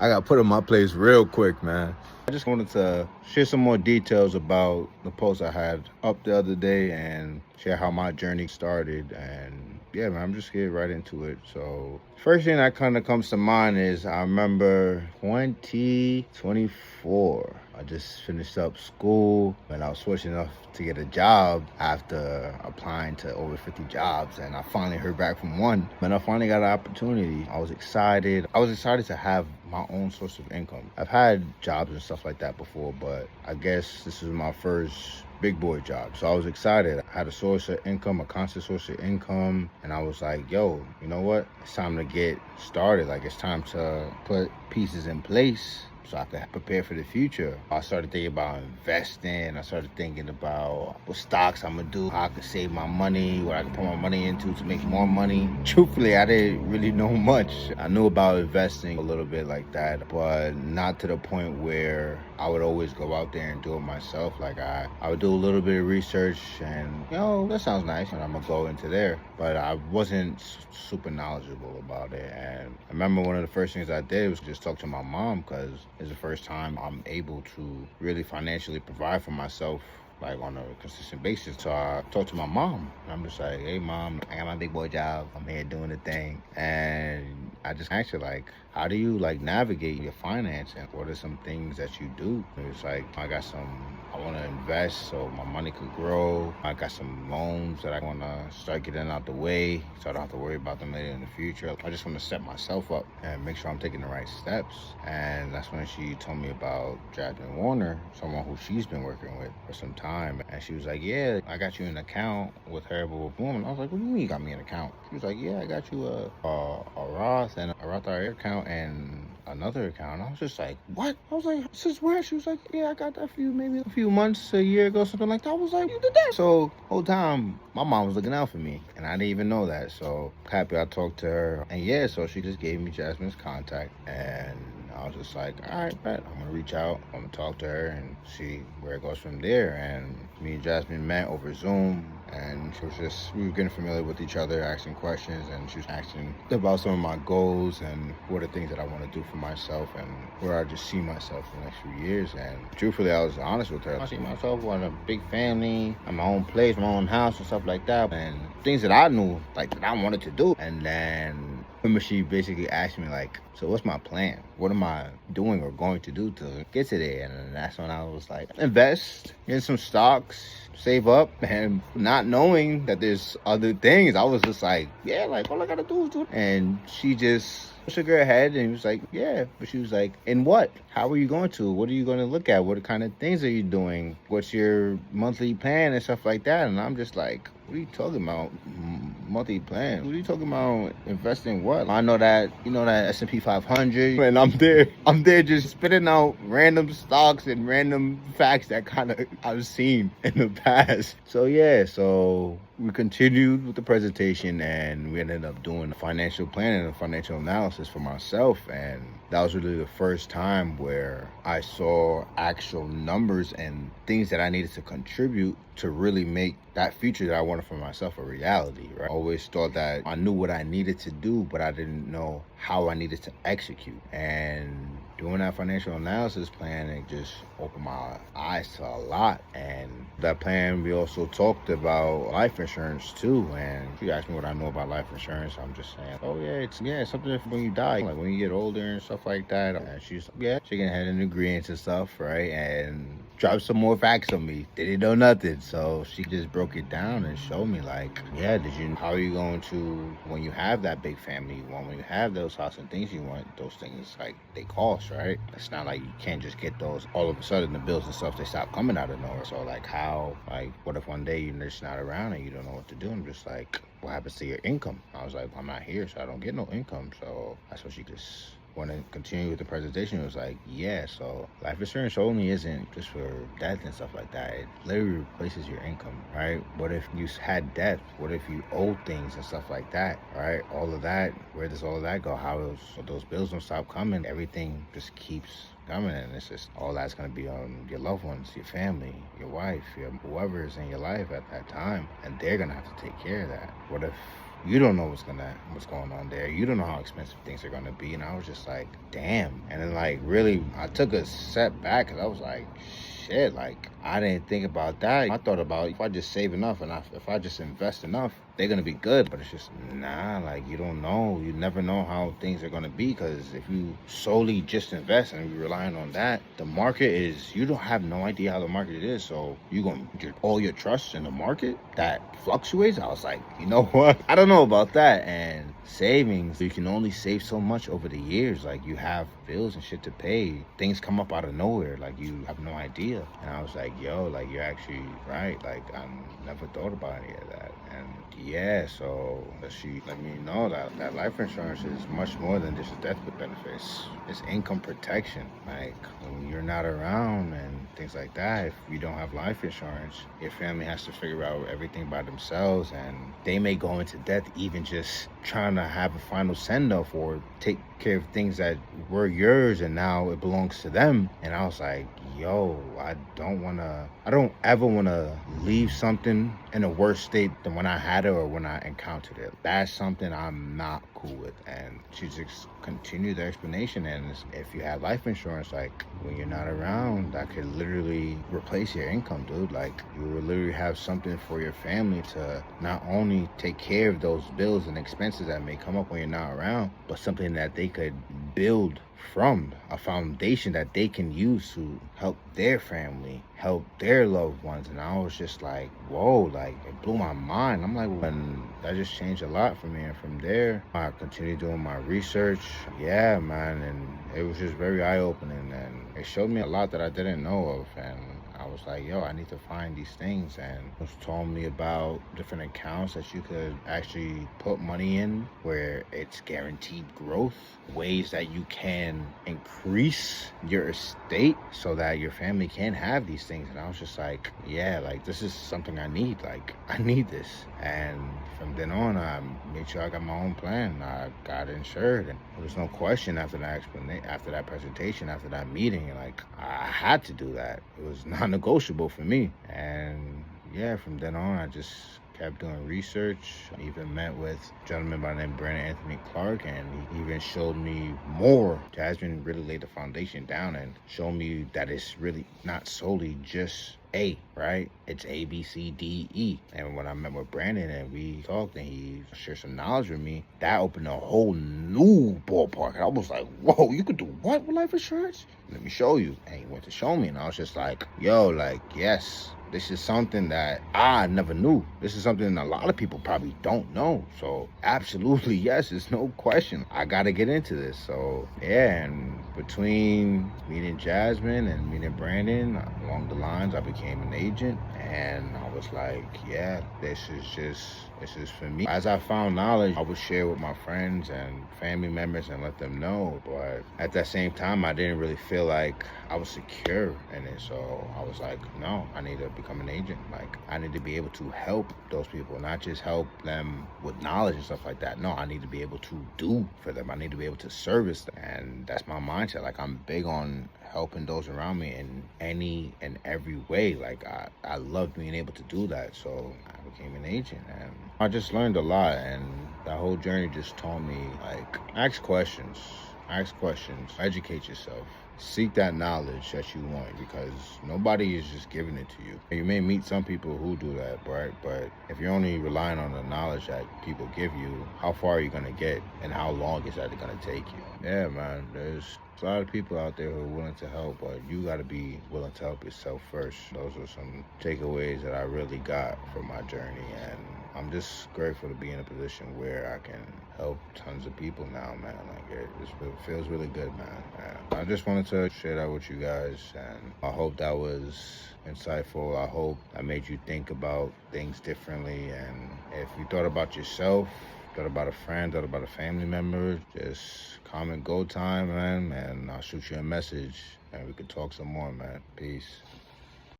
I got put in my place real quick, man. I just wanted to share some more details about the post I had up the other day and share how my journey started. And yeah, man, I'm just getting right into it. So first thing that kind of comes to mind is I remember 2024. I just finished up school and I was fortunate enough to get a job after applying to over 50 jobs, and I finally heard back from one and I finally got an opportunity. I was excited. I was excited to have my own source of income. I've had jobs and stuff like that before, but I guess this is my first big boy job. So I was excited. I had a source of income, a constant source of income, and I was like, yo, you know what? It's time to get started. Like, it's time to put pieces in place so I could prepare for the future. I started thinking about investing. I started thinking about what stocks I'm gonna do, how I could save my money, what I could put my money into to make more money. Truthfully, I didn't really know much. I knew about investing a little bit like that, but not to the point where I would always go out there and do it myself. Like I would do a little bit of research and, that sounds nice, and I'm gonna go into there. But I wasn't super knowledgeable about it. And I remember one of the first things I did was just talk to my mom, because it's the first time I'm able to really financially provide for myself, like on a consistent basis. So I talked to my mom, and I'm just like, hey mom, I got my big boy job, I'm here doing the thing. And I just asked her, like, how do you navigate your finance, and what are some things that you do? It's like, I want to invest so my money could grow. I got some loans that I want to start getting out the way so I don't have to worry about them later in the future. I just want to set myself up and make sure I'm taking the right steps. And that's when she told me about Jasmine Warner, someone who she's been working with for some time. And she was like, yeah, I got you an account with Herbal Woman. I was like, what do you mean you got me an account? She was like, yeah, I got you a Roth and a Roth IRA account and another account. I was just like, what? I was like, since when? She was like, yeah, I got that for you maybe a few months, a year ago, something like that. I was like, you did that? So whole time my mom was looking out for me, and I didn't even know that. So happy I talked to her. And yeah, so she just gave me Jasmine's contact, and I was just like, all right, bet. I'm gonna reach out, I'm gonna talk to her and see where it goes from there. And me and Jasmine met over Zoom, and we were getting familiar with each other, asking questions, and she was asking about some of my goals and what are things that I want to do for myself and where I just see myself in the next few years. And truthfully, I was honest with her. I see myself with a big family, and my own place, my own house and stuff like that, and things that I knew that I wanted to do. And then remember, she basically asked me, like, so what's my plan? What am I doing or going to do to get to there? And that's when I was like, invest in some stocks, save up. And not knowing that there's other things, I was just like, yeah, like all I gotta do is do it. And she just shook her head and was like, yeah. But she was like, in what? How are you going to? What are you going to look at? What kind of things are you doing? What's your monthly plan and stuff like that? And I'm just like, what are you talking about? Monthly plan? What are you talking about? Investing what? I know that, that S&P 500, and I'm there just spitting out random stocks and random facts that kind of I've seen in the past. So yeah, so we continued with the presentation, and we ended up doing a financial plan and a financial analysis for myself. And that was really the first time where I saw actual numbers and things that I needed to contribute to really make that future that I wanted for myself a reality, right? I always thought that I knew what I needed to do, but I didn't know how I needed to execute. And doing that financial analysis plan, it just opened my eyes to a lot. And that plan, we also talked about life insurance too. And she asked me what I know about life insurance. I'm just saying, oh yeah, it's something when you die, like when you get older and stuff like that. And she's shaking her head and agreeing to stuff, right? And dropped some more facts on me. Didn't know nothing. So she just broke it down and showed me, like, yeah, how are you going to, when you have that big family you want, when you have those houses and things you want, those things, like, they cost, right? It's not like you can't just get those all of a sudden. The bills and stuff, they stop coming out of nowhere. So like, what if one day you're just not around and you don't know what to do? I'm just like, what happens to your income? I was like, I'm not here, so I don't get no income. So that's what she just want to continue with the presentation. It was like, yeah, so life insurance only isn't just for death and stuff like that. It literally replaces your income, right? What if you had debt? What if you owe things and stuff like that, right? All of that, where does all of that go? How those bills don't stop coming? Everything just keeps coming, and it's just all that's going to be on your loved ones, your family, your wife, whoever is in your life at that time, and they're going to have to take care of that. What if You don't know what's going on there. You don't know how expensive things are gonna be. And I was just like, damn. And then like really, I took a step back because I was like, shit, like I didn't think about that. I thought about if I just save enough and if I just invest enough, they're gonna be good. But it's just nah, like you don't know. You never know how things are gonna be, because if you solely just invest and you're relying on that, the market is, you don't have no idea how the market is. So you gonna put all your trust in the market that fluctuates. I was like, you know what? I don't know about that. And savings, you can only save so much over the years. Like you have bills and shit to pay. Things come up out of nowhere. Like you have no idea. And I was like, yo, like you're actually right. Like I never thought about any of that. And yeah, so she let me know that life insurance is much more than just a death benefits. It's income protection. Like when you're not around and things like that, if you don't have life insurance, your family has to figure out everything by themselves, and they may go into debt even just trying to have a final send-off or take care of things that were yours and now it belongs to them. And I was like, yo, I don't ever want to leave something in a worse state than when I had it or when I encountered it. That's something I'm not cool with. And she just continued the explanation. And if you have life insurance, like when you're not around, that could literally replace your income, dude. Like you will literally have something for your family to not only take care of those bills and expenses that may come up when you're not around, but something that they could build from, a foundation that they can use to help their family, help their loved ones. And I was just like, whoa, like it blew my mind. I'm like, when that just changed a lot for me. And from there, I continued doing my research. Yeah, man. And it was just very eye-opening, and it showed me a lot that I didn't know of. And I was like, yo, I need to find these things. And it was told me about different accounts that you could actually put money in where it's guaranteed growth, ways that you can increase your estate so that your family can have these things. And I was just like, yeah, like this is something I need. Like I need this. And from then on, I made sure I got my own plan. I got insured, and there was no question after that explanation, after that presentation, after that meeting. Like I had to do that. It was non-negotiable for me. And yeah, from then on, I just kept doing research. I even met with a gentleman by the name of Brandon Anthony Clark, and he even showed me more. Jasmine really laid the foundation down and showed me that it's really not solely just A, right? It's A, B, C, D, E. And when I met with Brandon and we talked and he shared some knowledge with me, that opened a whole new ballpark. And I was like, whoa, you could do what with life insurance? Let me show you. And he went to show me, and I was just like, yo, like, yes. This is something that I never knew. This is something a lot of people probably don't know. So absolutely, yes, there's no question. I got to get into this. So yeah, and between meeting Jasmine and meeting Brandon, along the lines, I became an agent. And I was like, yeah, this is for me. As I found knowledge, I would share with my friends and family members and let them know. But at that same time, I didn't really feel like I was secure in it. So I was like, no, I need to become an agent. Like I need to be able to help those people, not just help them with knowledge and stuff like that. No, I need to be able to do for them. I need to be able to service them. And that's my mindset. Like I'm big on helping those around me in any and every way. Like I love being able to do that. So I became an agent, and I just learned a lot. And that whole journey just taught me, like, ask questions, educate yourself, seek that knowledge that you want, because nobody is just giving it to you. And you may meet some people who do that, right? But if you're only relying on the knowledge that people give you, how far are you going to get, and how long is that going to take you? Yeah, man, there's a lot of people out there who are willing to help, but you got to be willing to help yourself first. Those are some takeaways that I really got from my journey, and I'm just grateful to be in a position where I can help tons of people now, man. Like it feels really good, man. I just wanted to share that with you guys, and I hope that was insightful. I hope I made you think about things differently, and if you thought about yourself, thought about a friend, thought about a family member, just comment go time, man, and I'll shoot you a message and we can talk some more, man. Peace.